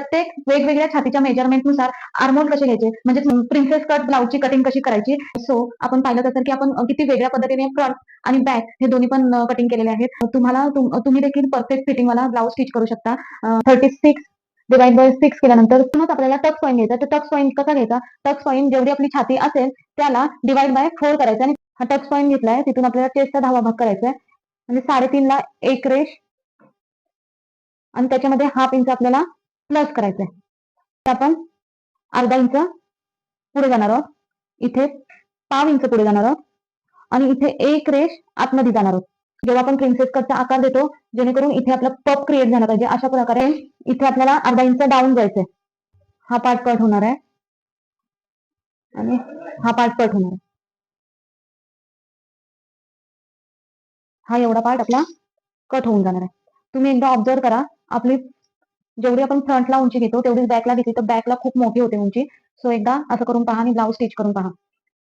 प्रत्येक वेगवेगळ्या छातीच्या मेजरमेंटनुसार आर्महोल कसे घ्यायचे, म्हणजे प्रिन्सेस कट ब्लाउजची कटिंग कशी करायची. सो आपण पाहिलं तर की आपण किती वेगळ्या पद्धतीने फ्रंट आणि बॅक हे दोन्ही पण कटिंग केलेले आहेत. तुम्ही देखील परफेक्ट फिटिंग वाला ब्लाउज स्टिच करू शकता. 36 डिवाइड बाय 6 केल्यानंतर मग आपल्याला टक्स पॉईंट घ्यायचा. तर टक्स पॉईंट कसा घ्यायचा, टक्स पॉईंट जेवढी आपली छाती असेल त्याला डिवाइड बाय 4 करायचा आणि हा टक्स पॉईंट घेतलाय तिथून आपल्याला चेस्टचा 10वा भाग करायचा आहे. म्हणजे 3.5 ला एक रेष आणि त्याच्यामध्ये हाफ इंच आपल्याला प्लस करायचंय. आपण अर्धा इंच पुढे जाणार आहोत, इथे पाव इंच पुढे जाणार आहोत आणि इथे एक रेष आतमध्ये जाणार आहोत. जेव्हा आपण प्रिन्सेस कटचा आकार देतो जेणेकरून इथे आपला पप क्रिएट झाला पाहिजे, अशा प्रकारे इथे आपल्याला अर्धा इंच डाऊन जायचंय. हा पार्ट कट होणार आहे आणि हा पार्ट कट होणार आहे. हा एवढा पार्ट आपला कट होऊन जाणार आहे. तुम्ही एकदा ऑब्झर्व करा, आपली जेवढी आपण फ्रंटला उंची घेतो तेवढीच बॅकला घेतली तर बॅकला खूप मोठी होते उंची. सो एकदा असं करून पहा आणि ब्लाऊज स्टिच करून पहा.